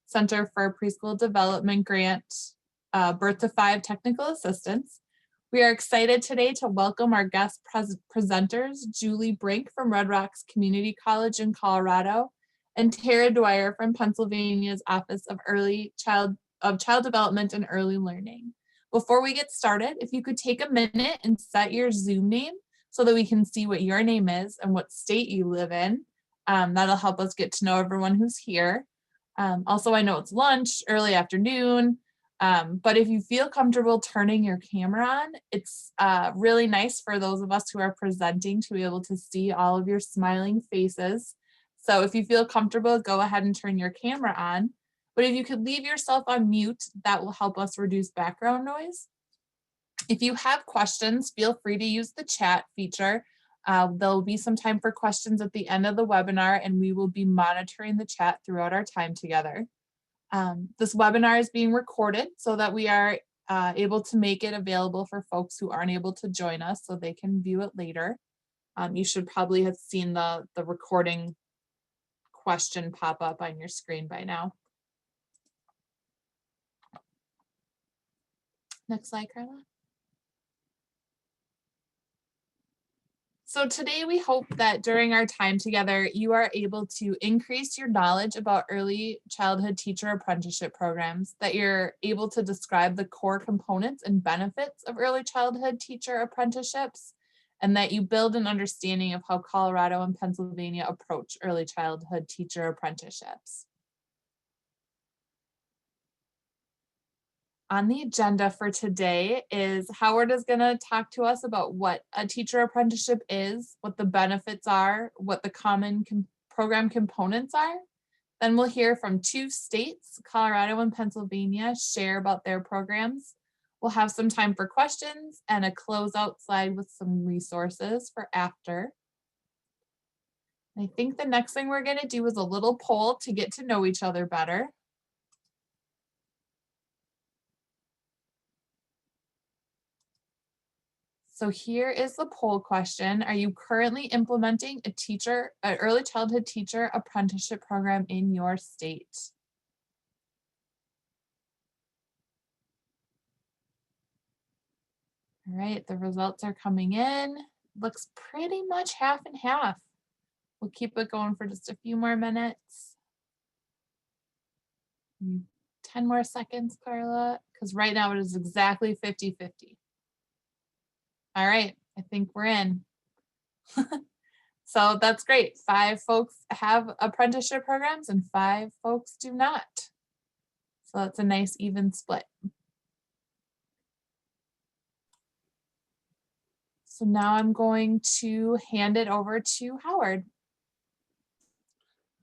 Center for Preschool Development Grant, Birth to 5 Technical Assistance. We are excited today to welcome our guest presenters, Julie Brink from Red Rocks Community College in Colorado, and Tara Dwyer from Pennsylvania's Office of Child Development and Early Learning. Before we get started, if you could take a minute and set your Zoom name so that we can see what your name is and what state you live in. That'll help us get to know everyone who's here. Also, I know it's lunch, early afternoon, but if you feel comfortable turning your camera on, it's really nice for those of us who are presenting to be able to see all of your smiling faces. So if you feel comfortable, go ahead and turn your camera on. But if you could leave yourself on mute, that will help us reduce background noise. If you have questions, feel free to use the chat feature. There'll be some time for questions at the end of the webinar, and we will be monitoring the chat throughout our time together. This webinar is being recorded so that we are able to make it available for folks who aren't able to join us so they can view it later. You should probably have seen the recording question pop up on your screen by now. Next slide, Carla. So today we hope that during our time together, you are able to increase your knowledge about early childhood teacher apprenticeship programs, that you're able to describe the core components and benefits of early childhood teacher apprenticeships, and that you build an understanding of how Colorado and Pennsylvania approach early childhood teacher apprenticeships. On the agenda for today is Howard is going to talk to us about what a teacher apprenticeship is, what the benefits are, what the common program components are. Then we'll hear from 2 states, Colorado and Pennsylvania, share about their programs. We'll have some time for questions and a closeout slide with some resources for after. I think the next thing we're going to do is a little poll to get to know each other better. So here is the poll question. Are you currently implementing an early childhood teacher apprenticeship program in your state? All right, the results are coming in. Looks pretty much half and half. We'll keep it going for just a few more minutes. 10 more seconds, Carla, because right now it is exactly 50-50. All right, I think we're in. So that's great. 5 folks have apprenticeship programs and 5 folks do not. So that's a nice even split. So now I'm going to hand it over to Howard.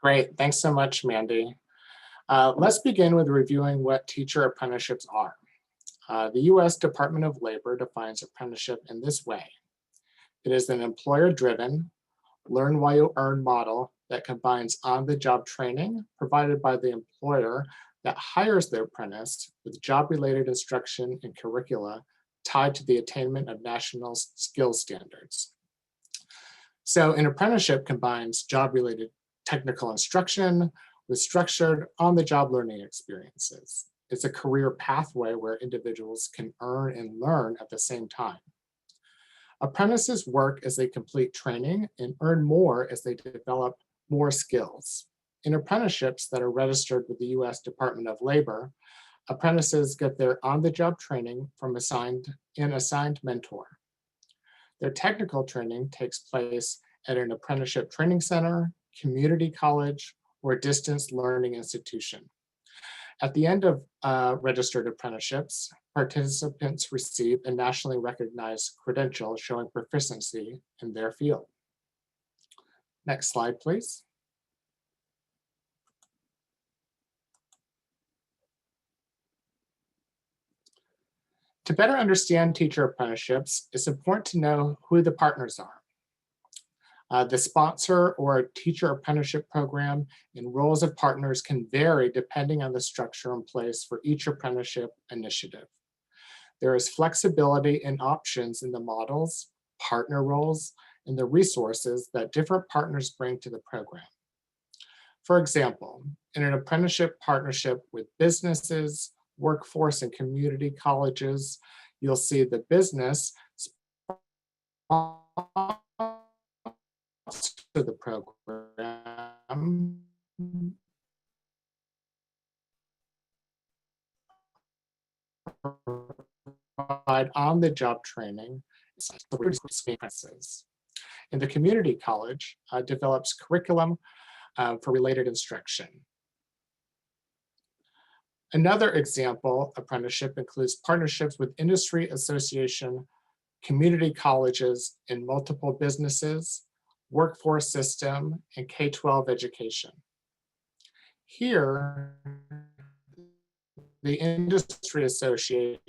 Great, thanks so much, Mandy. Let's begin with reviewing what teacher apprenticeships are. The U.S. Department of Labor defines apprenticeship in this way. It is an employer-driven, learn while you earn model that combines on-the-job training provided by the employer that hires the apprentice with job-related instruction and curricula tied to the attainment of national skills standards. So an apprenticeship combines job-related technical instruction with structured on-the-job learning experiences. It's a career pathway where individuals can earn and learn at the same time. Apprentices work as they complete training and earn more as they develop more skills. In apprenticeships that are registered with the U.S. Department of Labor, apprentices get their on-the-job training from an assigned mentor. Their technical training takes place at an apprenticeship training center, community college, or distance learning institution. At the end of registered apprenticeships, participants receive a nationally recognized credential showing proficiency in their field. Next slide, please. To better understand teacher apprenticeships, it's important to know who the partners are. The sponsor or teacher apprenticeship program and roles of partners can vary depending on the structure in place for each apprenticeship initiative. There is flexibility and options in the models, partner roles, and the resources that different partners bring to the program. For example, in an apprenticeship partnership with businesses, workforce, and community colleges, you'll see the business sponsor the program, provide on-the-job training, and the community college develops curriculum for related instruction. Another example apprenticeship includes partnerships with industry association, community colleges, and multiple businesses, workforce system, and K-12 education. Here, the industry association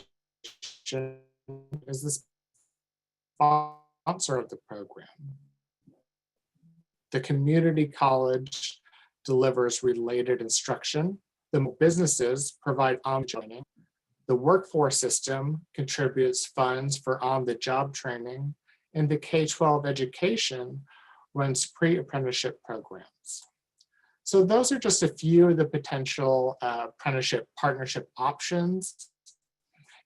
is the sponsor of the program. The community college delivers related instruction. The businesses provide on-the-job training. The workforce system contributes funds for on-the-job training, and the K-12 education runs pre-apprenticeship programs. So those are just a few of the potential apprenticeship partnership options.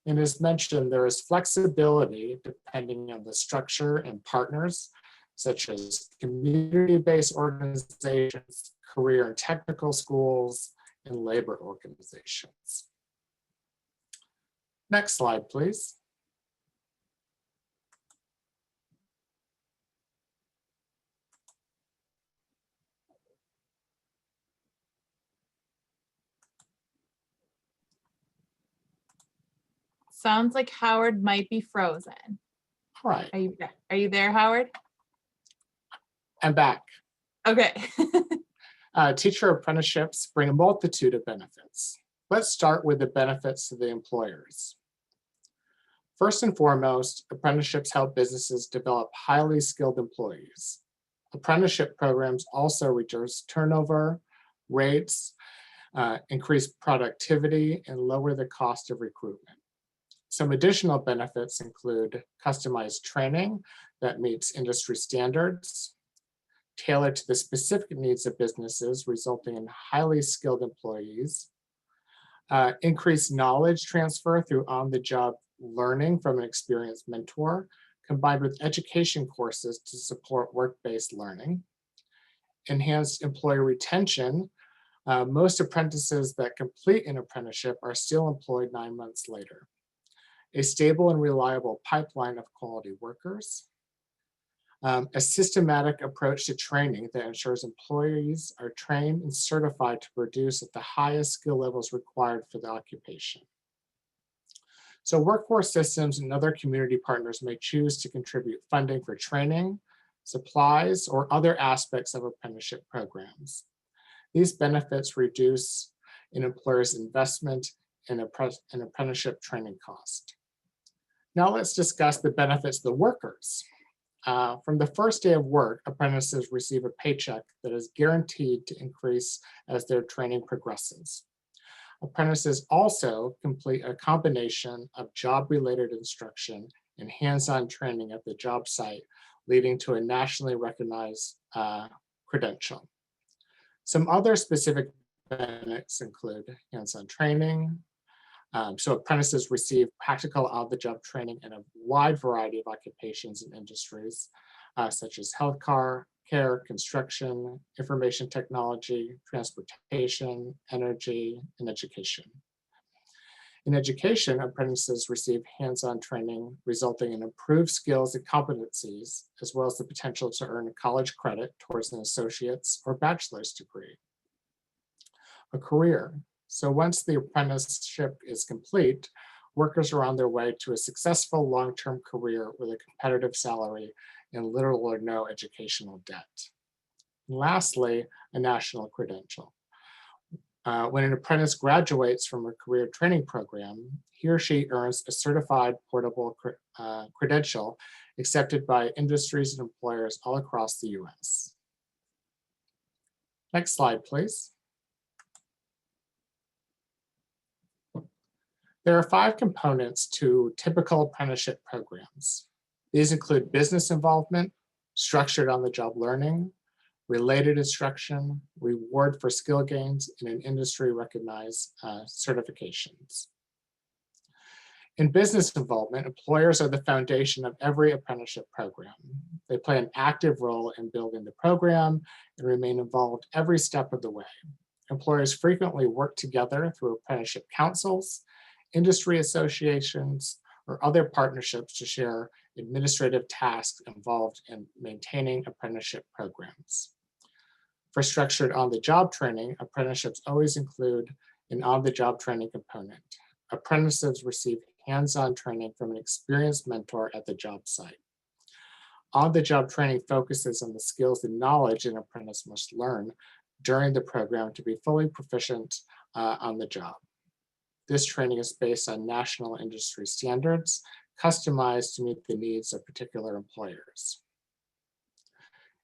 And as mentioned, there is flexibility depending on the structure and partners, such as community-based organizations, career and technical schools, and labor organizations. Next slide, please. Sounds like Howard might be frozen. All right, Are you there, Howard? I'm back. Okay. Teacher apprenticeships bring a multitude of benefits. Let's start with the benefits to the employers. First and foremost, apprenticeships help businesses develop highly skilled employees. Apprenticeship programs also reduce turnover rates, increase productivity, and lower the cost of recruitment. Some additional benefits include customized training that meets industry standards, tailored to the specific needs of businesses, resulting in highly skilled employees, increased knowledge transfer through on-the-job learning from an experienced mentor, combined with education courses to support work-based learning, enhanced employee retention. Most apprentices that complete an apprenticeship are still employed 9 months later. A stable and reliable pipeline of quality workers, a systematic approach to training that ensures employees are trained and certified to produce at the highest skill levels required for the occupation. So workforce systems and other community partners may choose to contribute funding for training, supplies, or other aspects of apprenticeship programs. These benefits reduce an employer's investment in apprenticeship training cost. Now let's discuss the benefits to the workers. From the first day of work, apprentices receive a paycheck that is guaranteed to increase as their training progresses. Apprentices also complete a combination of job-related instruction and hands-on training at the job site, leading to a nationally recognized credential. Some other specific benefits include hands-on training. So apprentices receive practical on-the-job training in a wide variety of occupations and industries, such as healthcare, construction, information technology, transportation, energy, and education. In education, apprentices receive hands-on training, resulting in improved skills and competencies, as well as the potential to earn college credit towards an associate's or bachelor's degree. A career. So once the apprenticeship is complete, workers are on their way to a successful long-term career with a competitive salary and little or no educational debt. And lastly, a national credential. When an apprentice graduates from a career training program, he or she earns a certified portable credential accepted by industries and employers all across the US. Next slide, please. There are 5 components to typical apprenticeship programs. These include business involvement, structured on-the-job learning, related instruction, reward for skill gains, and an industry recognized certifications. In business involvement, employers are the foundation of every apprenticeship program. They play an active role in building the program and remain involved every step of the way. Employers frequently work together through apprenticeship councils, industry associations, or other partnerships to share administrative tasks involved in maintaining apprenticeship programs. For structured on-the-job training, apprenticeships always include an on-the-job training component. Apprentices receive hands-on training from an experienced mentor at the job site. On-the-job training focuses on the skills and knowledge an apprentice must learn during the program to be fully proficient on the job. This training is based on national industry standards, customized to meet the needs of particular employers.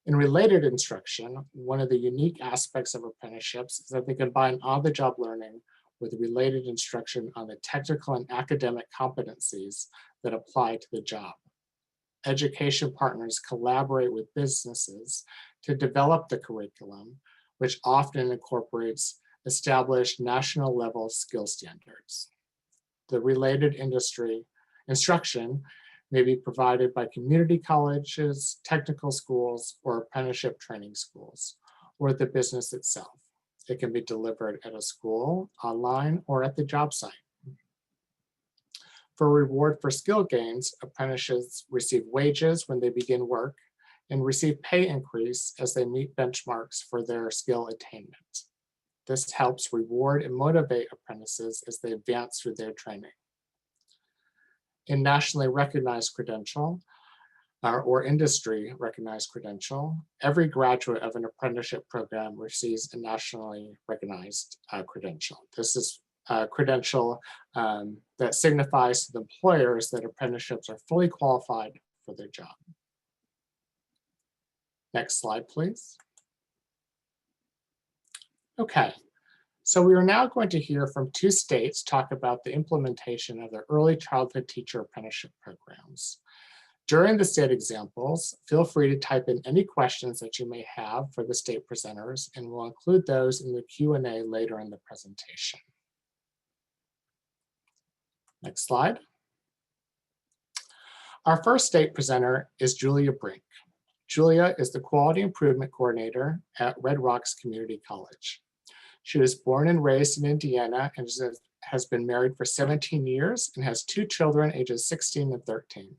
In related instruction, one of the unique aspects of apprenticeships is that they combine on-the-job learning with related instruction on the technical and academic competencies that apply to the job. Education partners collaborate with businesses to develop the curriculum, which often incorporates established national level skill standards. The related industry instruction may be provided by community colleges, technical schools, or apprenticeship training schools, or the business itself. It can be delivered at a school, online, or at the job site. For reward for skill gains, apprentices receive wages when they begin work and receive pay increase as they meet benchmarks for their skill attainment. This helps reward and motivate apprentices as they advance through their training. In nationally recognized credential, or industry recognized credential, every graduate of an apprenticeship program receives a nationally recognized credential. This is a credential that signifies to the employers that apprenticeships are fully qualified for their job. Next slide, please. Okay, so we are now going to hear from 2 states talk about the implementation of their early childhood teacher apprenticeship programs. During the state examples, feel free to type in any questions that you may have for the state presenters, and we'll include those in the Q&A later in the presentation. Next slide. Our first state presenter is Julia Brink. Julia is the Quality Improvement Coordinator at Red Rocks Community College. She was born and raised in Indiana and has been married for 17 years and has 2 children ages 16 and 13.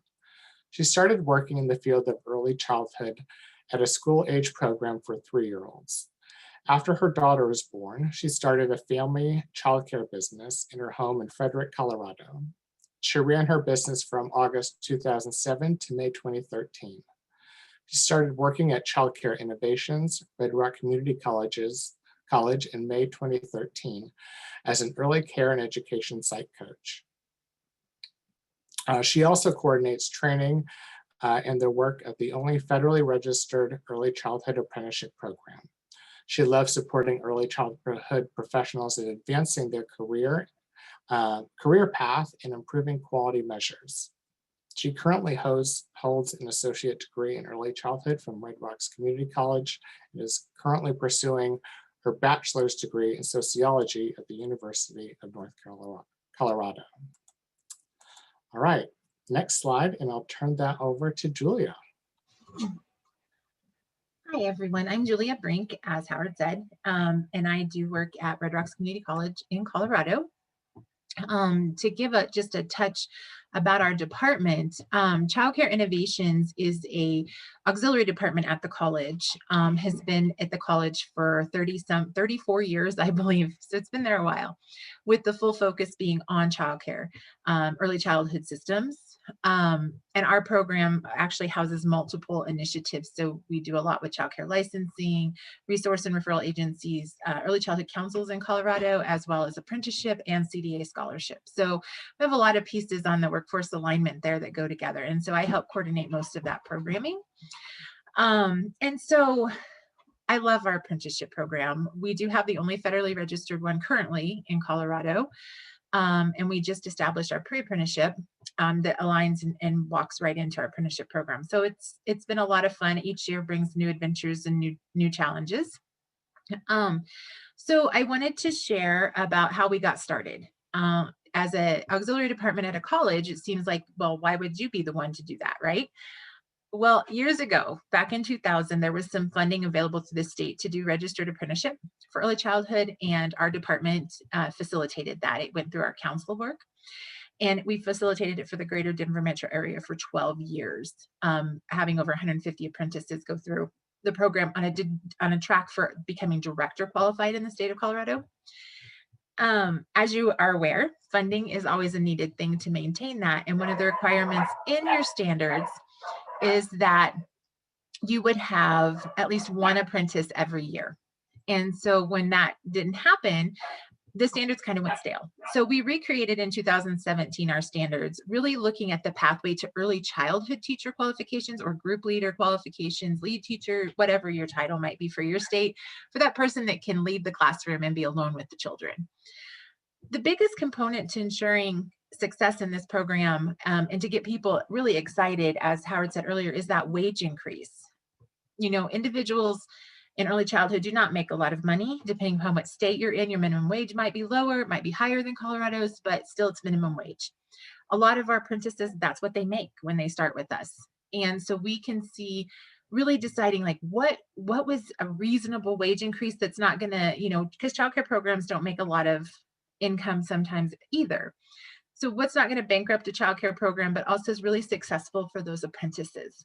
She started working in the field of early childhood at a school-age program for 3-year-olds. After her daughter was born, she started a family childcare business in her home in Frederick, Colorado. She ran her business from August 2007 to May 2013. She started working at Childcare Innovations, Red Rock Community College in May 2013 as an early care and education site coach. She also coordinates training and the work at the only federally registered early childhood apprenticeship program. She loves supporting early childhood professionals in advancing their career path and improving quality measures. She currently holds an associate degree in early childhood from Red Rocks Community College and is currently pursuing her bachelor's degree in sociology at the University of North Colorado. All right, next slide, and I'll turn that over to Julia. Hi, everyone. I'm Julia Brink, as Howard said, and I do work at Red Rocks Community College in Colorado. To give just a touch about our department, Childcare Innovations is a auxiliary department at the college, has been at the college for 34 years, I believe. So it's been there a while, with the full focus being on childcare, early childhood systems. And our program actually houses multiple initiatives. So we do a lot with childcare licensing, resource and referral agencies, early childhood councils in Colorado, as well as apprenticeship and CDA scholarship. So we have a lot of pieces on the workforce alignment there that go together. And so I help coordinate most of that programming. And so I love our apprenticeship program. We do have the only federally registered one currently in Colorado. And we just established our pre-apprenticeship. that aligns and walks right into our apprenticeship program. So it's been a lot of fun. Each year brings new adventures and new challenges. So I wanted to share about how we got started. As an auxiliary department at a college, it seems like, well, why would you be the one to do that, right? Well, years ago, back in 2000, there was some funding available to the state to do registered apprenticeship for early childhood, and our department facilitated that. It went through our council work, and we facilitated it for the greater Denver metro area for 12 years, having over 150 apprentices go through the program on a track for becoming director qualified in the state of Colorado. As you are aware, funding is always a needed thing to maintain that. And one of the requirements in your standards is that you would have at least one apprentice every year. And so when that didn't happen, the standards kind of went stale. So we recreated in 2017 our standards, really looking at the pathway to early childhood teacher qualifications or group leader qualifications, lead teacher, whatever your title might be for your state, for that person that can leave the classroom and be alone with the children. The biggest component to ensuring success in this program and to get people really excited, as Howard said earlier, is that wage increase. You know, individuals in early childhood do not make a lot of money. Depending on what state you're in, your minimum wage might be lower, it might be higher than Colorado's, but still it's minimum wage. A lot of our apprentices, that's what they make when they start with us. And so we can see really deciding like what was a reasonable wage increase that's not gonna, you know, because childcare programs don't make a lot of income sometimes either. So what's not going to bankrupt a childcare program, but also is really successful for those apprentices.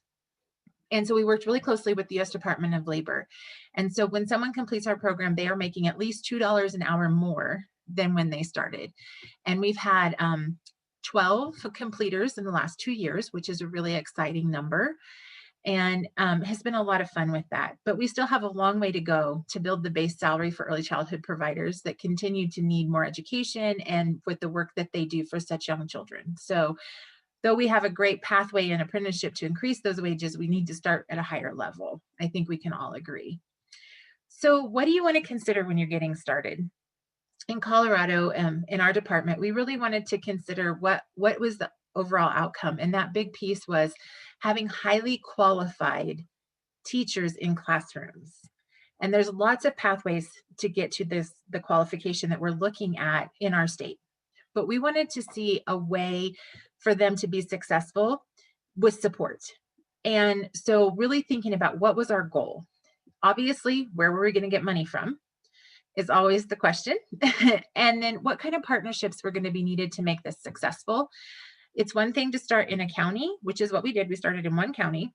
And so we worked really closely with the U.S. Department of Labor. And so when someone completes our program, they are making at least $2 an hour more than when they started. And we've had 12 completers in the last 2 years, which is a really exciting number, and has been a lot of fun with that. But we still have a long way to go to build the base salary for early childhood providers that continue to need more education and with the work that they do for such young children. So though we have a great pathway in apprenticeship to increase those wages, we need to start at a higher level. I think we can all agree. So what do you want to consider when you're getting started? In Colorado, in our department, we really wanted to consider what was the overall outcome. And that big piece was having highly qualified teachers in classrooms. And there's lots of pathways to get to the qualification that we're looking at in our state. But we wanted to see a way for them to be successful with support. And so really thinking about what was our goal. Obviously, where were we going to get money from is always the question. And then what kind of partnerships were going to be needed to make this successful. It's one thing to start in a county, which is what we did. We started in one county,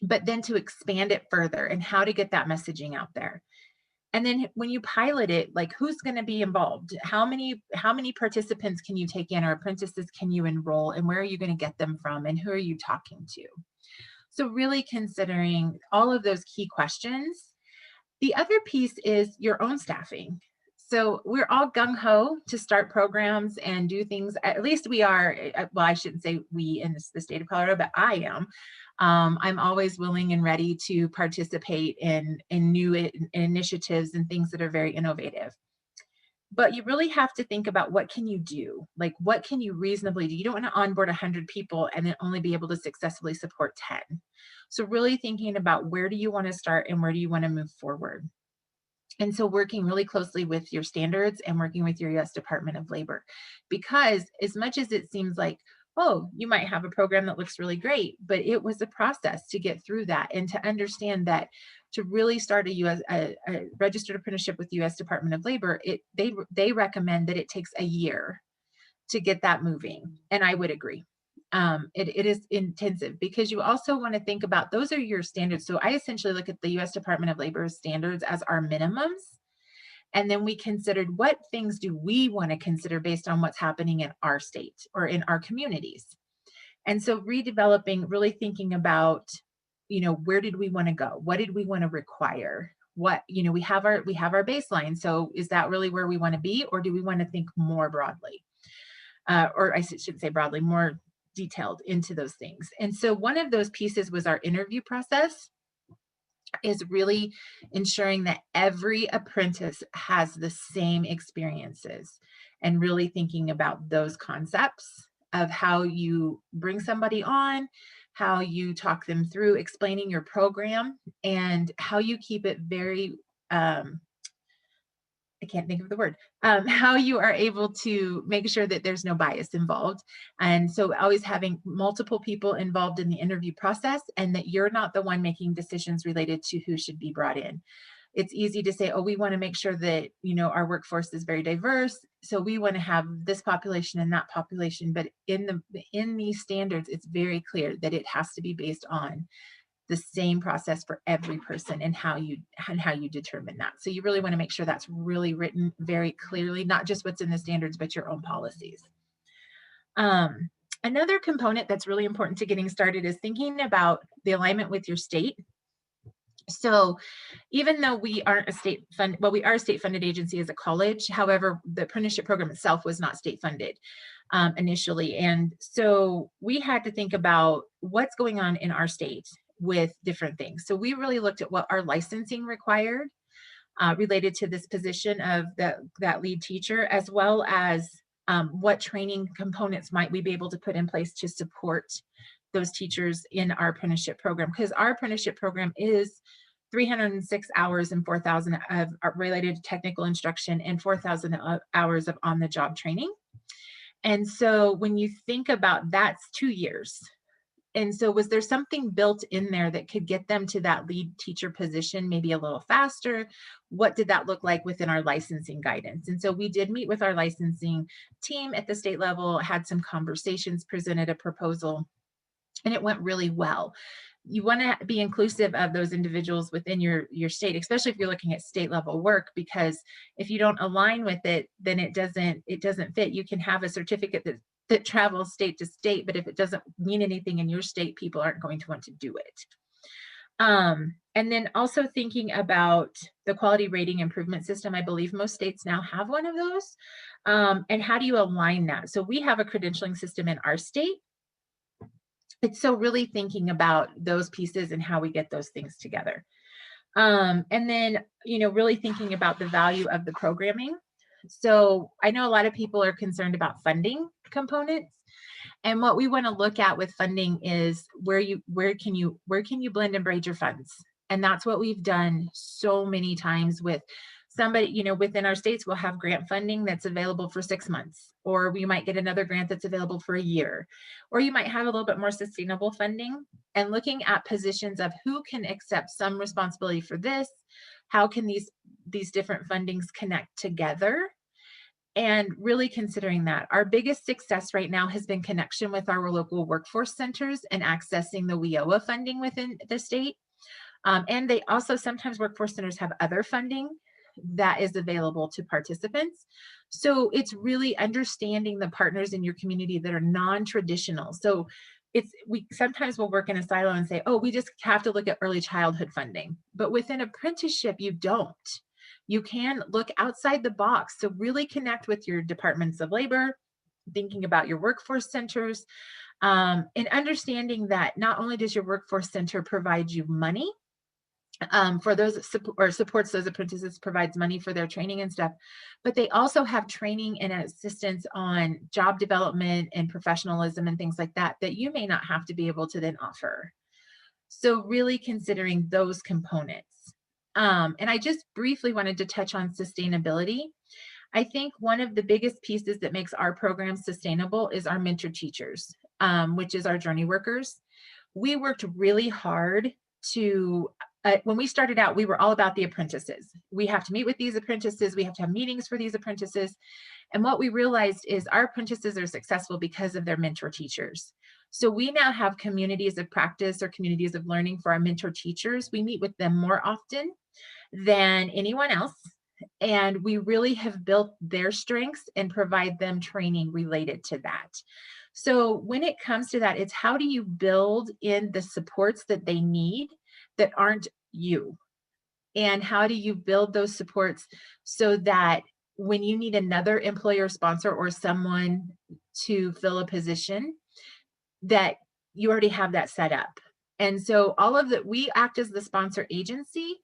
but then to expand it further and how to get that messaging out there. And then when you pilot it, like who's going to be involved? How many participants can you take in or apprentices can you enroll, and where are you going to get them from, and who are you talking to? So really considering all of those key questions. The other piece is your own staffing. So we're all gung-ho to start programs and do things. At least we are, well, I shouldn't say we in the state of Colorado, but I am. I'm always willing and ready to participate in new initiatives and things that are very innovative. But you really have to think about what can you do? Like what can you reasonably do? You don't want to onboard 100 people and then only be able to successfully support 10. So really thinking about where do you want to start and where do you want to move forward? And so working really closely with your standards and working with your U.S. Department of Labor, because as much as it seems like, oh, you might have a program that looks really great, but it was a process to get through that and to understand that to really start a registered apprenticeship with the U.S. Department of Labor, they recommend that it takes a year to get that moving. And I would agree. It is intensive because you also want to think about those are your standards. So I essentially look at the U.S. Department of Labor's standards as our minimums. And then we considered what things do we want to consider based on what's happening in our state or in our communities. And so redeveloping, really thinking about, where did we want to go? What did we want to require? What, we have our baseline. So is that really where we want to be? Or do we want to think more broadly? Or I should say broadly, more detailed into those things. And so one of those pieces was our interview process, is really ensuring that every apprentice has the same experiences and really thinking about those concepts of how you bring somebody on, how you talk them through explaining your program, and how you keep it very, I can't think of the word, how you are able to make sure that there's no bias involved. And so always having multiple people involved in the interview process, and that you're not the one making decisions related to who should be brought in. It's easy to say, oh, we want to make sure that, our workforce is very diverse, so we want to have this population and that population. But in these standards, it's very clear that it has to be based on the same process for every person, and how you determine that. So you really want to make sure that's really written very clearly, not just what's in the standards, but your own policies. Another component that's really important to getting started is thinking about the alignment with your state. So even though we aren't a state fund, well, we are a state funded agency as a college. However, the apprenticeship program itself was not state funded initially. And so we had to think about what's going on in our state with different things. So we really looked at what our licensing required related to this position of that lead teacher, as well as what training components might we be able to put in place to support those teachers in our apprenticeship program. Because our apprenticeship program is 306 hours and 4,000 of related to technical instruction and 4,000 hours of on-the-job training. And so when you think about that's 2 years. And so was there something built in there that could get them to that lead teacher position maybe a little faster? What did that look like within our licensing guidance? And so we did meet with our licensing team at the state level, had some conversations, presented a proposal, and it went really well. You want to be inclusive of those individuals within your state, especially if you're looking at state level work, because if you don't align with it, then it doesn't fit. You can have a certificate that travels state to state, but if it doesn't mean anything in your state, people aren't going to want to do it. And then also thinking about the quality rating improvement system. I believe most states now have one of those. And how do you align that? So we have a credentialing system in our state. It's so really thinking about those pieces and how we get those things together. And then, really thinking about the value of the programming. So I know a lot of people are concerned about funding components. And what we want to look at with funding is where can you blend and braid your funds? And that's what we've done so many times with somebody, within our states. We'll have grant funding that's available for 6 months, or we might get another grant that's available for a year, or you might have a little bit more sustainable funding, and looking at positions of who can accept some responsibility for this. How can these different fundings connect together? And really considering that. Our biggest success right now has been connection with our local workforce centers and accessing the WIOA funding within the state. And they also, sometimes workforce centers have other funding that is available to participants. So it's really understanding the partners in your community that are non-traditional. So we sometimes will work in a silo and say, oh, we just have to look at early childhood funding. But within apprenticeship, you don't. You can look outside the box. So really connect with your departments of labor, thinking about your workforce centers, and understanding that not only does your workforce center provide you money for those supports those apprentices, provides money for their training and stuff, but they also have training and assistance on job development and professionalism and things like that you may not have to be able to then offer. So really considering those components. And I just briefly wanted to touch on sustainability. I think one of the biggest pieces that makes our program sustainable is our mentor teachers, which is our journey workers. We worked really hard to, when we started out, we were all about the apprentices. We have to meet with these apprentices. We have to have meetings for these apprentices. And what we realized is our apprentices are successful because of their mentor teachers. So we now have communities of practice or communities of learning for our mentor teachers. We meet with them more often than anyone else. And we really have built their strengths and provide them training related to that. So when it comes to that, it's how do you build in the supports that they need that aren't you? And how do you build those supports so that when you need another employer sponsor or someone to fill a position, that you already have that set up? And so all of that, we act as the sponsor agency,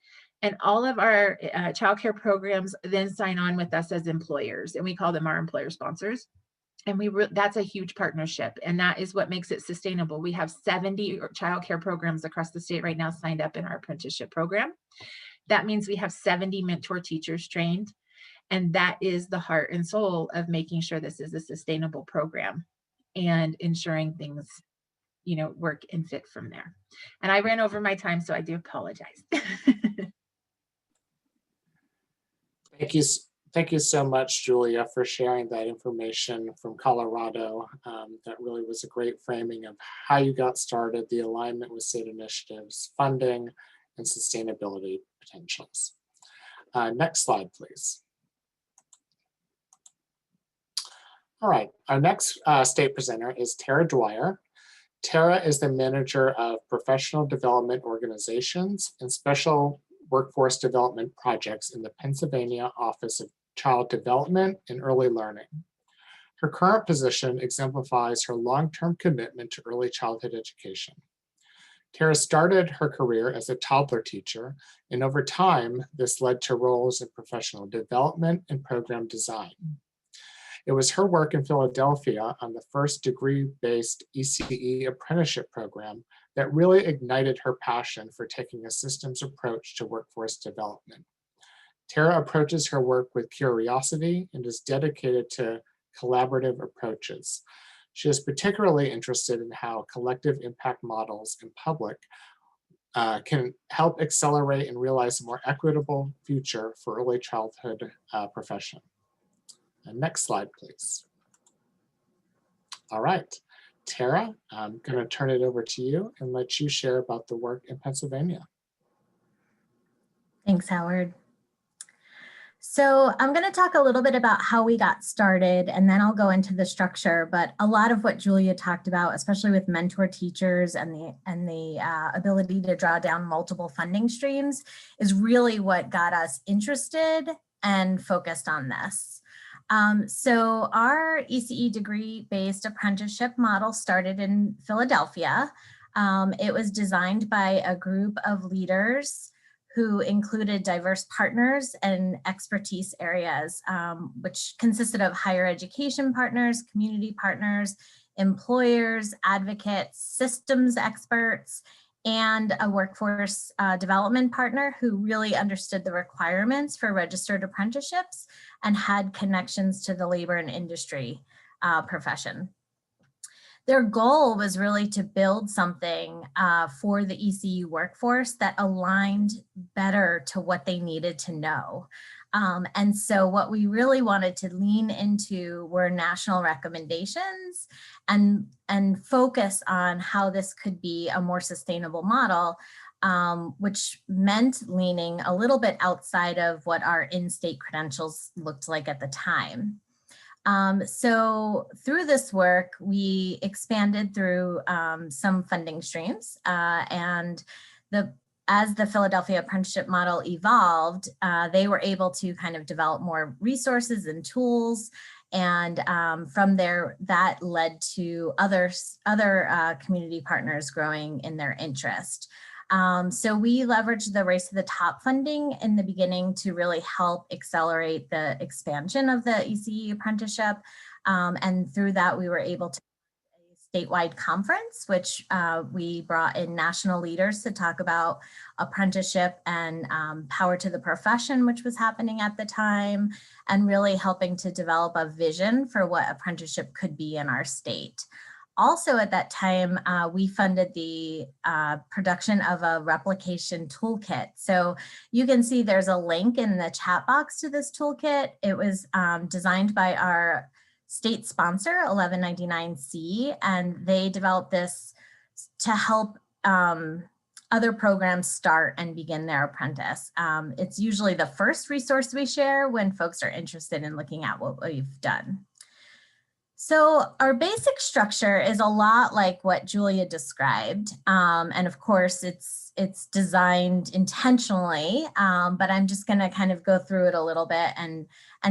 and all of our childcare programs then sign on with us as employers, and we call them our employer sponsors. And that's a huge partnership, and that is what makes it sustainable. We have 70 childcare programs across the state right now signed up in our apprenticeship program. That means we have 70 mentor teachers trained, and that is the heart and soul of making sure this is a sustainable program and ensuring things, work and fit from there. And I ran over my time, so I do apologize. Thank you so much, Julia, for sharing that information from Colorado. That really was a great framing of how you got started, the alignment with state initiatives, funding, and sustainability potentials. Next slide, please. All right, our next state presenter is Tara Dwyer. Tara is the manager of professional development organizations and special workforce development projects in the Pennsylvania Office of Child Development and Early Learning. Her current position exemplifies her long-term commitment to early childhood education. Tara started her career as a toddler teacher, and over time, this led to roles in professional development and program design. It was her work in Philadelphia on the first degree-based ECE apprenticeship program that really ignited her passion for taking a systems approach to workforce development. Tara approaches her work with curiosity and is dedicated to collaborative approaches. She is particularly interested in how collective impact models in public can help accelerate and realize a more equitable future for early childhood profession. Next slide, please. All right, Tara, I'm going to turn it over to you and let you share about the work in Pennsylvania. Thanks, Howard. So I'm going to talk a little bit about how we got started, and then I'll go into the structure. But a lot of what Julia talked about, especially with mentor teachers and the ability to draw down multiple funding streams, is really what got us interested and focused on this. So our ECE degree-based apprenticeship model started in Philadelphia. It was designed by a group of leaders who included diverse partners and expertise areas, which consisted of higher education partners, community partners, employers, advocates, systems experts, and a workforce development partner who really understood the requirements for registered apprenticeships and had connections to the labor and industry profession. Their goal was really to build something for the ECU workforce that aligned better to what they needed to know. And so what we really wanted to lean into were national recommendations and focus on how this could be a more sustainable model, which meant leaning a little bit outside of what our in-state credentials looked like at the time. So through this work, we expanded through some funding streams, and as the Philadelphia apprenticeship model evolved, they were able to kind of develop more resources and tools. And from there, that led to other community partners growing in their interest. So we leveraged the Race to the Top funding in the beginning to really help accelerate the expansion of the ECE apprenticeship. And through that, we were able to a statewide conference, which we brought in national leaders to talk about apprenticeship and power to the profession, which was happening at the time, and really helping to develop a vision for what apprenticeship could be in our state. Also at that time, we funded the production of a replication toolkit. So you can see there's a link in the chat box to this toolkit. It was designed by our state sponsor, 1199C, and they developed this to help other programs start and begin their apprentice. It's usually the first resource we share when folks are interested in looking at what we've done. So our basic structure is a lot like what Julia described. And of course, it's designed intentionally, but I'm just going to kind of go through it a little bit and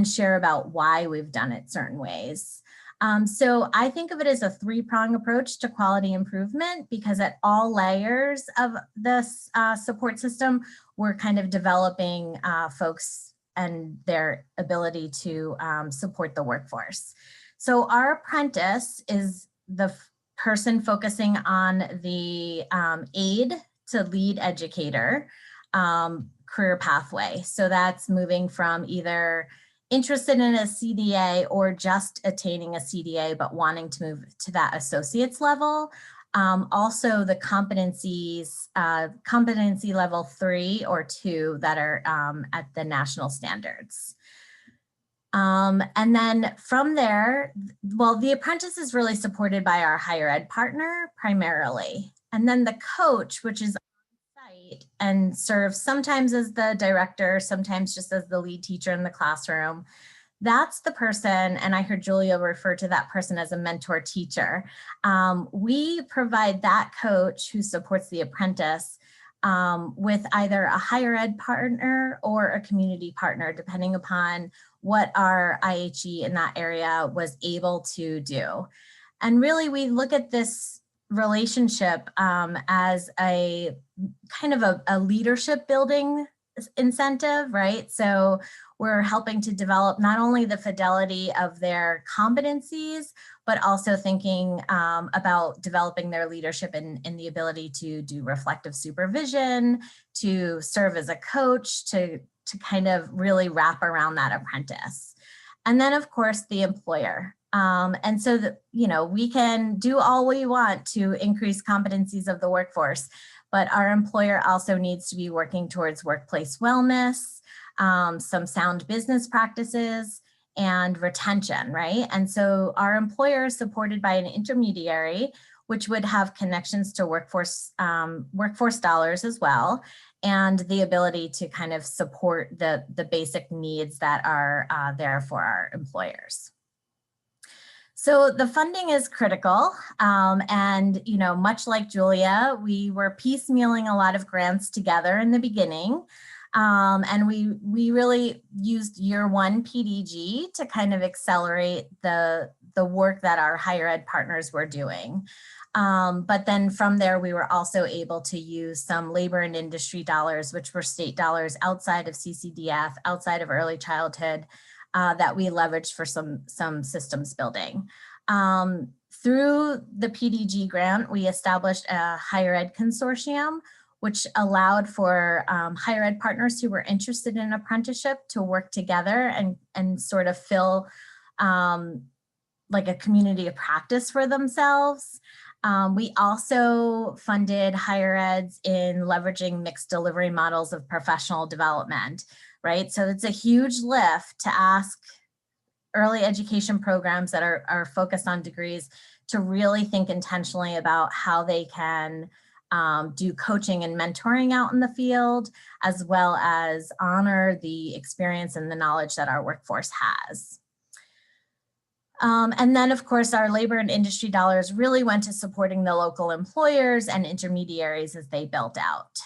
share about why we've done it certain ways. So I think of it as a three-prong approach to quality improvement, because at all layers of this support system, we're kind of developing folks their ability to support the workforce. So our apprentice is the person focusing on the aid to lead educator career pathway. So that's moving from either interested in a CDA or just attaining a CDA, but wanting to move to that associate's level. Also the competencies, competency level 3 or 2 that are at the national standards. And then from there, well, the apprentice is really supported by our higher ed partner primarily. And then the coach, which is on site and serves sometimes as the director, sometimes just as the lead teacher in the classroom. That's the person, and I heard Julia refer to that person as a mentor teacher. We provide that coach who supports the apprentice with either a higher ed partner or a community partner, depending upon what our IHE in that area was able to do. And really, we look at this relationship as a kind of a leadership building incentive, right? So we're helping to develop not only the fidelity of their competencies, but also thinking about developing their leadership in the ability to do reflective supervision, to serve as a coach, to kind of really wrap around that apprentice. And then of course the employer. And so that, you know, we can do all we want to increase competencies of the workforce, but our employer also needs to be working towards workplace wellness, some sound business practices, and retention, right? And so our employer is supported by an intermediary, which would have connections to workforce dollars as well, and the ability to kind of support the basic needs that are there for our employers. So the funding is critical, and you know, much like Julia, we were piecemealing a lot of grants together in the beginning, and we really used year 1 PDG to kind of accelerate the work that our higher ed partners were doing. But then from there, we were also able to use some labor and industry dollars, which were state dollars outside of CCDF, outside of early childhood, that we leveraged for some systems building. Through the PDG grant, we established a higher ed consortium, which allowed for higher ed partners who were interested in apprenticeship to work together and sort of fill like a community of practice for themselves. We also funded higher eds in leveraging mixed delivery models of professional development, right? So it's a huge lift to ask early education programs that are focused on degrees to really think intentionally about how they can do coaching and mentoring out in the field, as well as honor the experience and the knowledge that our workforce has. And then, of course, our labor and industry dollars really went to supporting the local employers and intermediaries as they built out.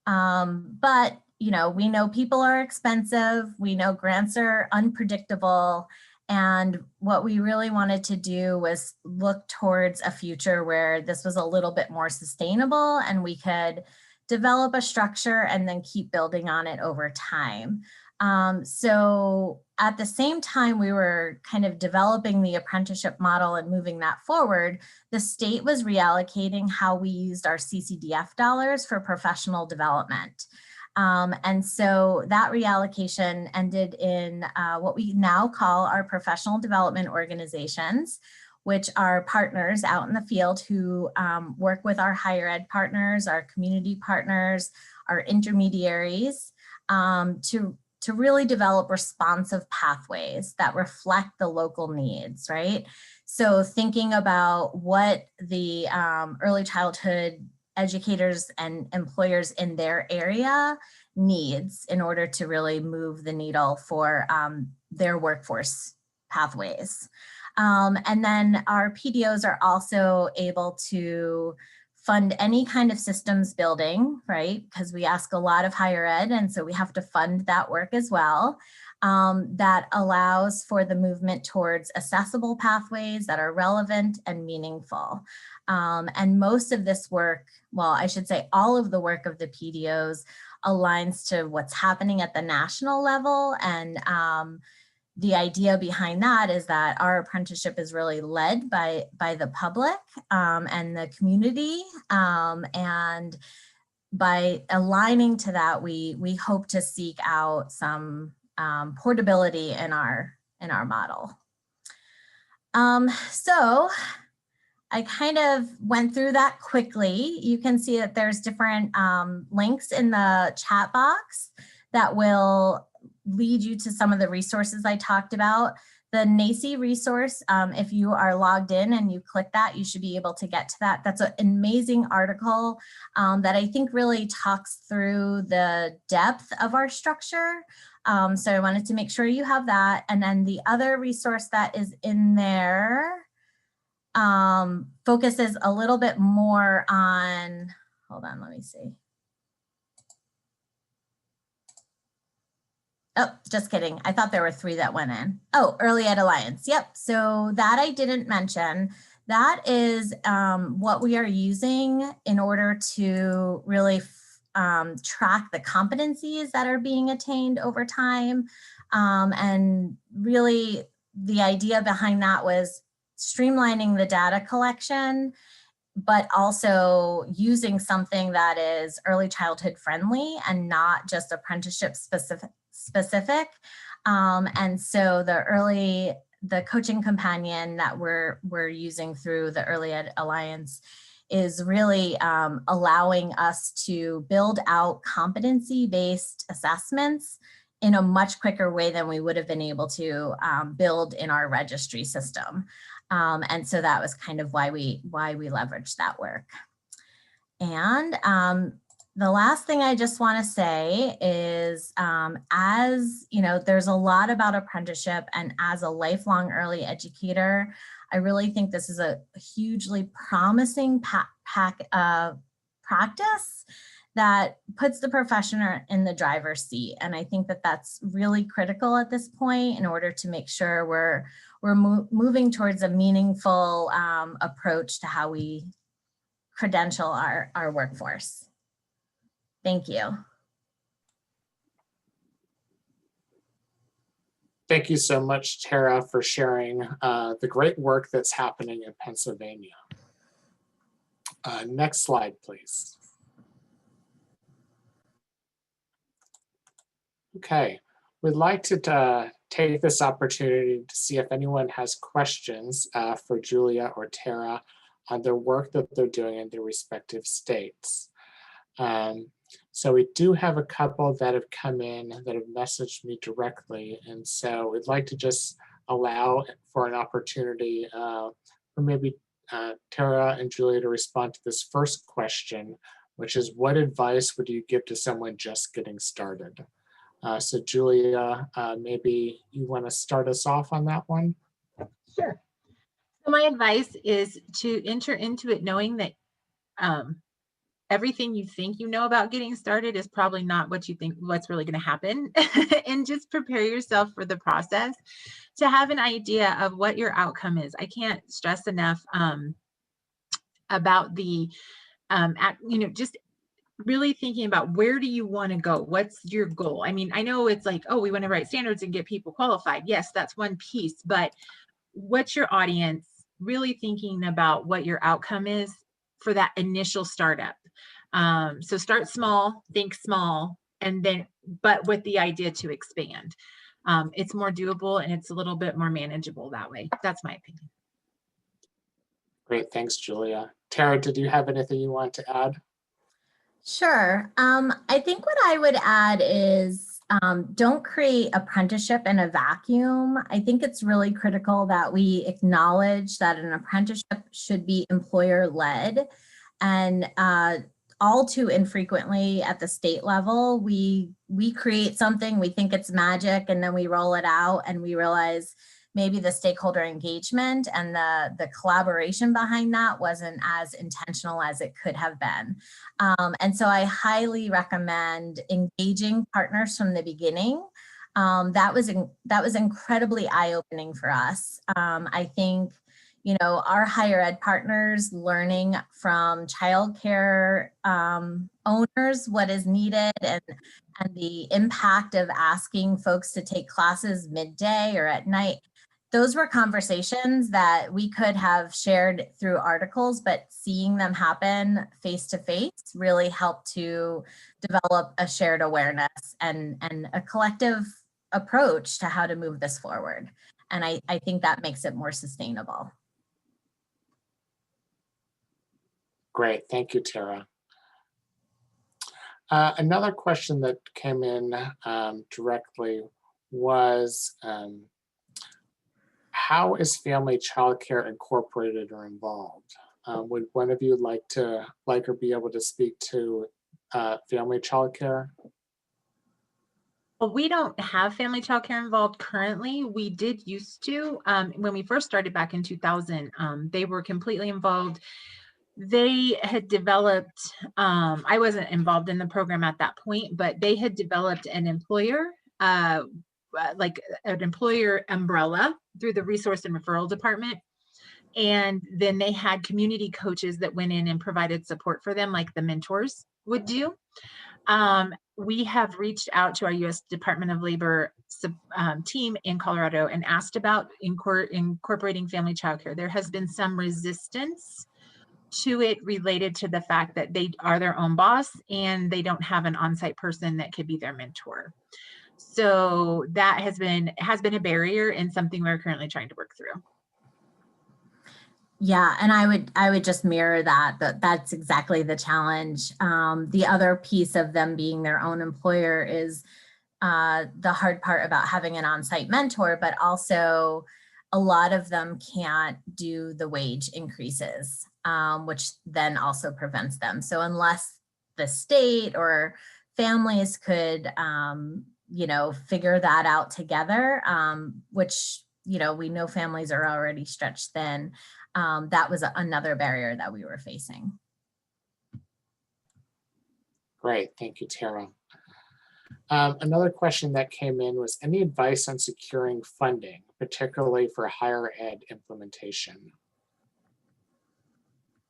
But, you know, we know people are expensive. We know grants are unpredictable. And what we really wanted to do was look towards a future where this was a little bit more sustainable and we could develop a structure and then keep building on it over time. So at the same time we were kind of developing the apprenticeship model and moving that forward, the state was reallocating how we used our CCDF dollars for professional development. And so that reallocation ended in what we now call our professional development organizations, which are partners out in the field who work with our higher ed partners, our community partners, our intermediaries to really develop responsive pathways that reflect the local needs, right? So thinking about what the early childhood educators and employers in their area needs in order to really move the needle for their workforce pathways. And then our PDOs are also able to fund any kind of systems building, right? Because we ask a lot of higher ed, and so we have to fund that work as well. That allows for the movement towards accessible pathways that are relevant and meaningful. And most of this work, well, I should say all of the work of the PDOs aligns to what's happening at the national level. And the idea behind that is that our apprenticeship is really led by the public and the community. And by aligning to that, we hope to seek out some portability in our model. So I kind of went through that quickly. You can see that there's different links in the chat box that will lead you to some of the resources I talked about. The NACCE resource, if you are logged in and you click that, you should be able to get to that. That's an amazing article that I think really talks through the depth of our structure. So I wanted to make sure you have that. And then the other resource that is in there focuses a little bit more on, hold on, let me see. Oh, just kidding. I thought there were 3 that went in. Oh, Early Ed Alliance. Yep. So that I didn't mention. That is what we are using in order to really track the competencies that are being attained over time. And really the idea behind that was streamlining the data collection, but also using something that is early childhood friendly and not just apprenticeship specific. And so the coaching companion that we're using through the Early Ed Alliance is really allowing us to build out competency-based assessments in a much quicker way than we would have been able to build in our registry system. And so that was kind of why we leveraged that work. And the last thing I just want to say is, as you know, there's a lot about apprenticeship, and as a lifelong early educator, I really think this is a hugely promising practice that puts the profession in the driver's seat. And I think that that's really critical at this point in order to make sure we're moving towards a meaningful approach to how we credential our workforce. Thank you. Thank you so much, Tara, for sharing the great work that's happening in Pennsylvania. Next slide, please. Okay, we'd like to take this opportunity to see if anyone has questions for Julia or Tara on their work that they're doing in their respective states. So we do have a couple that have come in that have messaged me directly. And so we'd like to just allow for an opportunity for maybe Tara and Julia to respond to this first question, which is, what advice would you give to someone just getting started? So Julia, maybe you want to start us off on that one? Sure. So my advice is to enter into it knowing that everything you think you know about getting started is probably not what you think what's really going to happen. And just prepare yourself for the process to have an idea of what your outcome is. I can't stress enough about the, just really thinking about where do you want to go? What's your goal? I mean, I know it's like, oh, we want to write standards and get people qualified. Yes, that's one piece, but what's your audience? Really thinking about what your outcome is for that initial startup. So start small, think small, and then, but with the idea to expand. It's more doable and it's a little bit more manageable that way. That's my opinion. Great, thanks, Julia. Tara, did you have anything you want to add? Sure. I think what I would add is don't create apprenticeship in a vacuum. I think it's really critical that we acknowledge that an apprenticeship should be employer-led, and all too infrequently at the state level, we create something, we think it's magic, and then we roll it out and we realize maybe the stakeholder engagement and the collaboration behind that wasn't as intentional as it could have been. And so I highly recommend engaging partners from the beginning. That was incredibly eye-opening for us. I think, you know, our higher ed partners learning from childcare owners what is needed and the impact of asking folks to take classes midday or at night. Those were conversations that we could have shared through articles, but seeing them happen face to face really helped to develop a shared awareness and a collective approach to how to move this forward. And I think that makes it more sustainable. Great, thank you, Tara. Another question that came in directly was, how is family childcare incorporated or involved? Would one of you like or be able to speak to family childcare? Well, we don't have family childcare involved currently. We did used to. When we first started back in 2000, they were completely involved. They had developed, I wasn't involved in the program at that point, but they had developed an employer, like an employer umbrella through the resource and referral department. And then they had community coaches that went in and provided support for them, like the mentors would do. We have reached out to our U.S. Department of Labor team in Colorado and asked about incorporating family childcare. There has been some resistance to it related to the fact that they are their own boss and they don't have an on-site person that could be their mentor. So that has been a barrier and something we're currently trying to work through. Yeah, and I would just mirror that, that's exactly the challenge. The other piece of them being their own employer is the hard part about having an on-site mentor, but also a lot of them can't do the wage increases, which then also prevents them. So unless the state or families could, you know, figure that out together, which, you know, we know families are already stretched thin. That was another barrier that we were facing. Great, thank you, Tara. Another question that came in was, any advice on securing funding, particularly for higher ed implementation?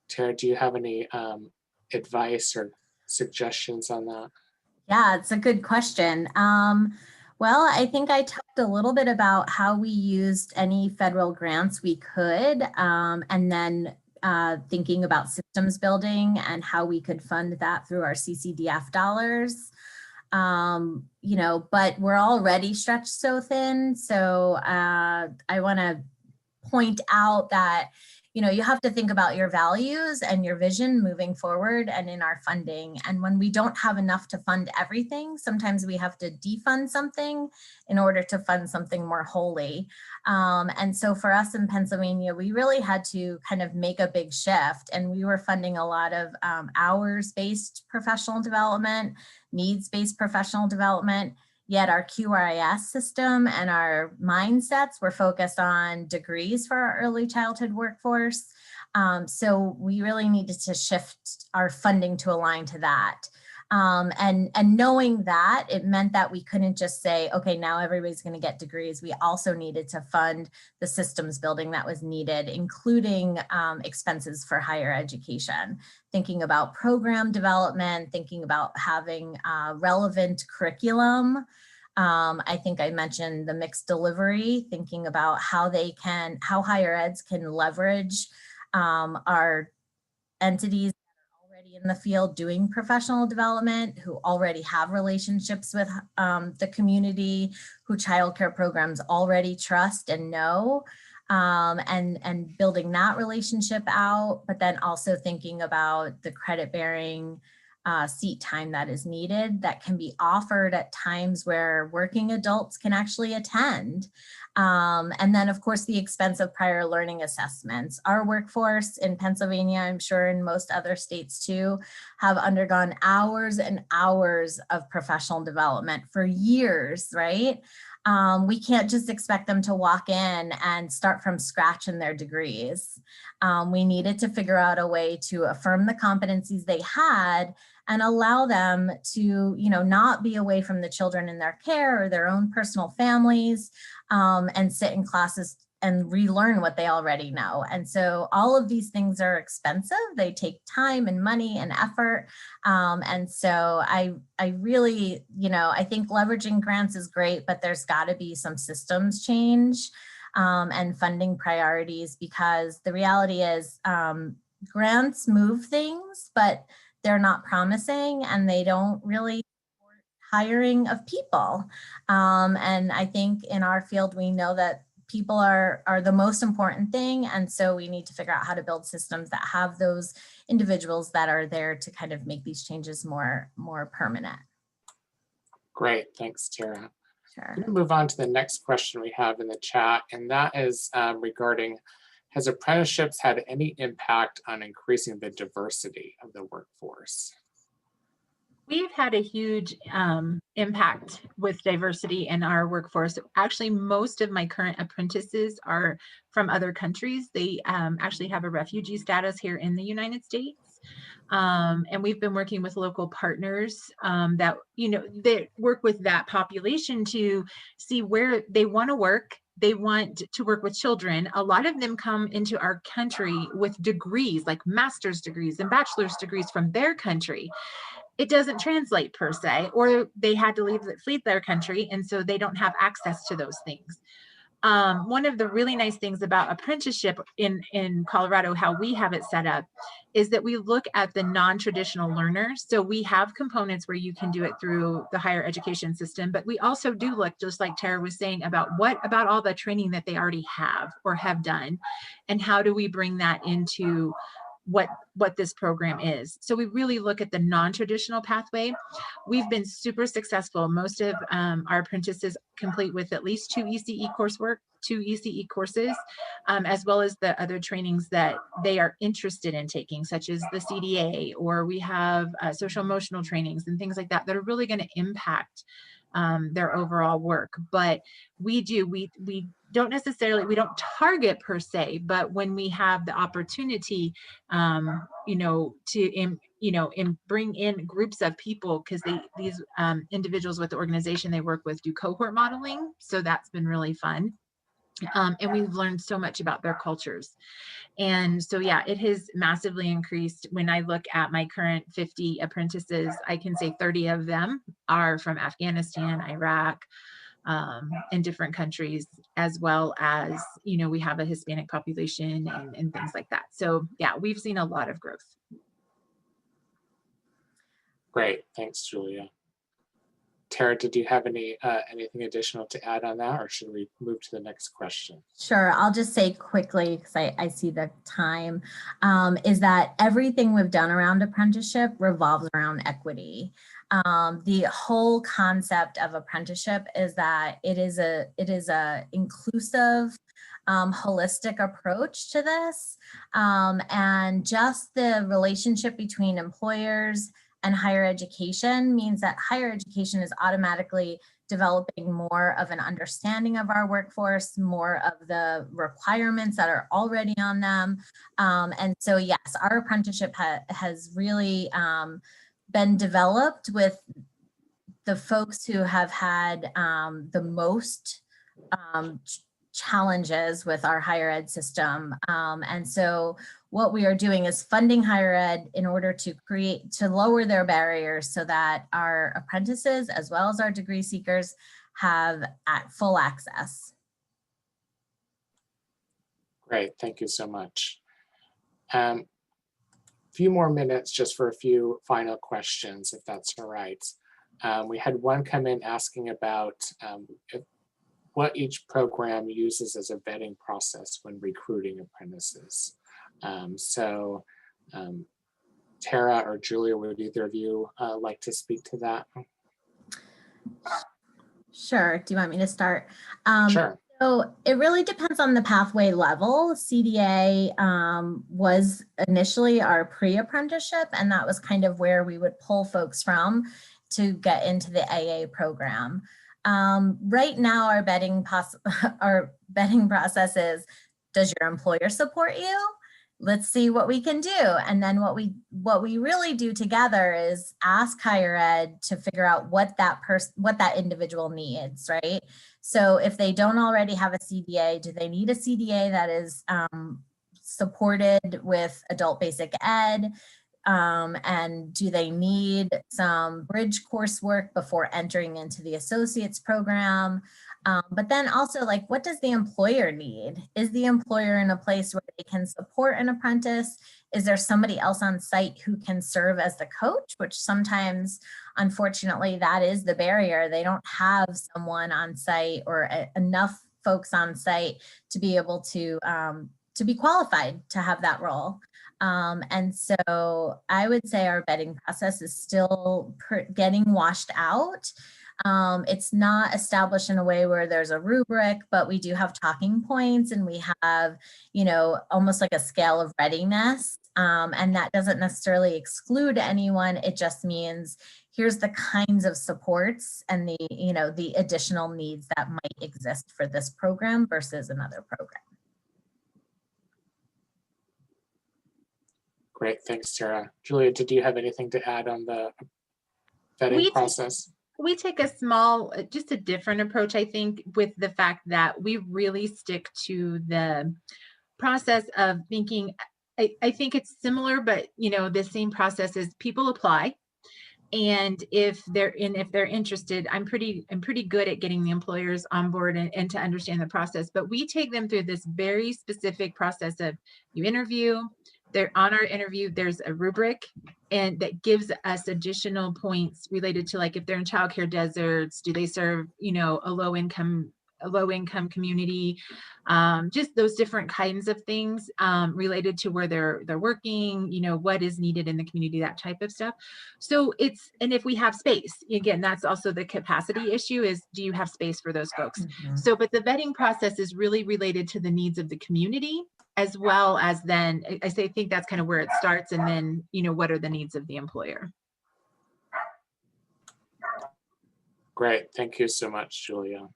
Tara, do you have any advice or suggestions on that? Yeah, it's a good question. Well, I think I talked a little bit about how we used any federal grants we could, and then thinking about systems building and how we could fund that through our CCDF dollars. You know, but we're already stretched so thin. So I want to point out that, you know, you have to think about your values and your vision moving forward and in our funding. And when we don't have enough to fund everything, sometimes we have to defund something in order to fund something more wholly. And so for us in Pennsylvania, we really had to kind of make a big shift, and we were funding a lot of hours-based professional development, needs-based professional development. Yet our QRIS system and our mindsets were focused on degrees for our early childhood workforce. So we really needed to shift our funding to align to that. And knowing that, it meant that we couldn't just say, okay, now everybody's going to get degrees. We also needed to fund the systems building that was needed, including expenses for higher education, thinking about program development, thinking about having relevant curriculum. I think I mentioned the mixed delivery, thinking about how higher eds can leverage our entities in the field doing professional development, who already have relationships with the community, who childcare programs already trust and know, and building that relationship out, but then also thinking about the credit bearing seat time that is needed, that can be offered at times where working adults can actually attend. And then of course, the expense of prior learning assessments. Our workforce in Pennsylvania, I'm sure in most other states too, have undergone hours and hours of professional development for years, right? We can't just expect them to walk in and start from scratch in their degrees. We needed to figure out a way to affirm the competencies they had and allow them to, you know, not be away from the children in their care or their own personal families, and sit in classes and relearn what they already know. And so all of these things are expensive. They take time and money and effort. And so I really, I think leveraging grants is great, but there's got to be some systems change and funding priorities, because the reality is grants move things, but they're not promising and they don't really support hiring of people. And I think in our field, we know that people are the most important thing. And so we need to figure out how to build systems that have those individuals that are there to kind of make these changes more permanent. Great, thanks, Tara. Sure. I'm going to move on to the next question we have in the chat, and that is regarding, has apprenticeships had any impact on increasing the diversity of the workforce? We've had a huge impact with diversity in our workforce. Actually, most of my current apprentices are from other countries. They actually have a refugee status here in the United States. And we've been working with local partners that, they work with that population to see where they want to work. They want to work with children. A lot of them come into our country with degrees, like master's degrees and bachelor's degrees from their country. It doesn't translate per se, or they had to flee their country, and so they don't have access to those things. One of the really nice things about apprenticeship in Colorado, how we have it set up, is that we look at the non-traditional learners. So we have components where you can do it through the higher education system, but we also do look, just like Tara was saying, about what about all the training that they already have or have done, and how do we bring that into what this program is. So we really look at the non-traditional pathway. We've been super successful. Most of our apprentices complete with at least 2 ECE courses, as well as the other trainings that they are interested in taking, such as the CDA, or we have social emotional trainings and things like that that are really going to impact their overall work. But we don't necessarily, we don't target per se, but when we have the opportunity, to bring in groups of people, because these individuals with the organization they work with do cohort modeling. So that's been really fun. And we've learned so much about their cultures. And so, yeah, it has massively increased. When I look at my current 50 apprentices, I can say 30 of them are from Afghanistan, Iraq, in different countries, as well as, we have a Hispanic population and things like that. So yeah, we've seen a lot of growth. Great, thanks, Julia. Tara, did you have anything additional to add on that, or should we move to the next question? Sure, I'll just say quickly, because I see the time, is that everything we've done around apprenticeship revolves around equity. The whole concept of apprenticeship is that it is a inclusive, holistic approach to this, and just the relationship between employers and higher education means that higher education is automatically developing more of an understanding of our workforce, more of the requirements that are already on them. And so, yes, our apprenticeship has really been developed with the folks who have had the most challenges with our higher ed system. And so what we are doing is funding higher ed in order to lower their barriers so that our apprentices, as well as our degree seekers, have full access. Great, thank you so much. A few more minutes just for a few final questions, if that's all right. We had one come in asking about what each program uses as a vetting process when recruiting apprentices. Tara or Julia, would either of you like to speak to that? Sure. Do you want me to start? Sure. So it really depends on the pathway level. CDA was initially our pre-apprenticeship, and that was kind of where we would pull folks from to get into the AA program. Right now, our vetting process is, does your employer support you? Let's see what we can do. And then what we really do together is ask higher ed to figure out what that individual needs, right? So if they don't already have a CDA, do they need a CDA that is supported with adult basic ed? And do they need some bridge coursework before entering into the associate's program? But then also, like, what does the employer need? Is the employer in a place where they can support an apprentice? Is there somebody else on site who can serve as the coach, which sometimes, unfortunately, that is the barrier. They don't have someone on site or enough folks on site to be able to be qualified to have that role. And so I would say our vetting process is still getting washed out. It's not established in a way where there's a rubric, but we do have talking points, and we have, you know, almost like a scale of readiness. And that doesn't necessarily exclude anyone. It just means here's the kinds of supports and the, you know, the additional needs that might exist for this program versus another program. Great, thanks, Tara. Julia, did you have anything to add on the vetting process? We take a small, just a different approach, I think, with the fact that we really stick to the process of thinking. I think it's similar, but you know, the same process is people apply. And if they're interested, I'm pretty good at getting the employers on board and to understand the process. But we take them through this very specific process of you interview. They're on our interview, there's a rubric, and that gives us additional points related to, like, if they're in childcare deserts, do they serve, you know, a low income community, just those different kinds of things related to where they're working, you know, what is needed in the community, that type of stuff. So and if we have space, again, that's also the capacity issue, is do you have space for those folks? Mm-hmm. So, but the vetting process is really related to the needs of the community, as well as then I think that's kind of where it starts, and then, you know, what are the needs of the employer? Great, thank you so much, Julia.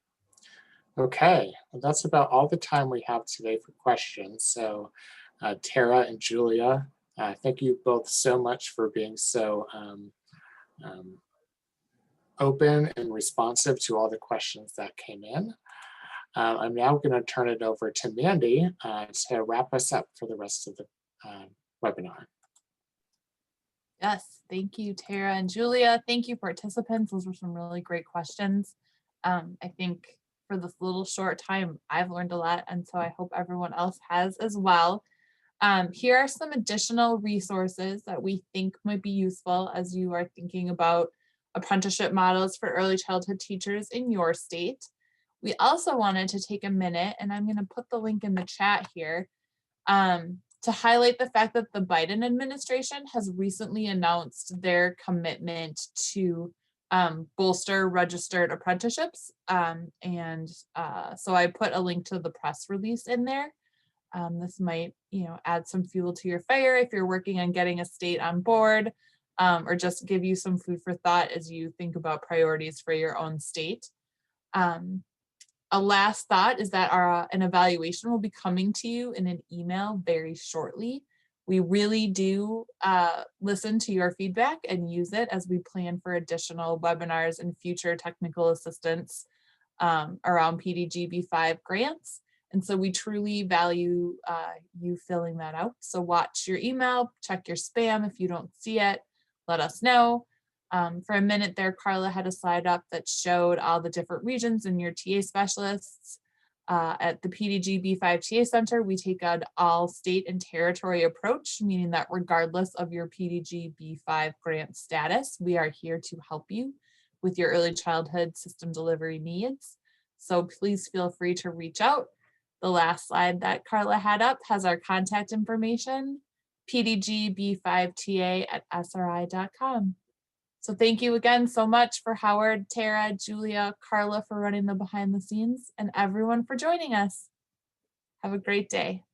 Okay, well, that's about all the time we have today for questions. So Tara and Julia, thank you both so much for being so open and responsive to all the questions that came in. I'm now going to turn it over to Mandy to wrap us up for the rest of the webinar. Yes, thank you, Tara and Julia. Thank you, participants. Those were some really great questions. I think for this little short time, I've learned a lot, and so I hope everyone else has as well. Here are some additional resources that we think might be useful as you are thinking about apprenticeship models for early childhood teachers in your state. We also wanted to take a minute, and I'm going to put the link in the chat here, to highlight the fact that the Biden administration has recently announced their commitment to bolster registered apprenticeships. So I put a link to the press release in there. This might, you know, add some fuel to your fire if you're working on getting a state on board, or just give you some food for thought as you think about priorities for your own state. A last thought is that an evaluation will be coming to you in an email very shortly. We really do listen to your feedback and use it as we plan for additional webinars and future technical assistance around PDG B5 grants. And so we truly value you filling that out. So watch your email, check your spam. If you don't see it, let us know. For a minute there, Carla had a slide up that showed all the different regions and your TA specialists. At the PDG B5 TA Center, we take an all state and territory approach, meaning that regardless of your PDG B5 grant status, we are here to help you with your early childhood system delivery needs. So please feel free to reach out. The last slide that Carla had up has our contact information, pdgb5ta@sri.com. So thank you again so much for Howard, Tara, Julia, Carla for running the behind the scenes, and everyone for joining us. Have a great day.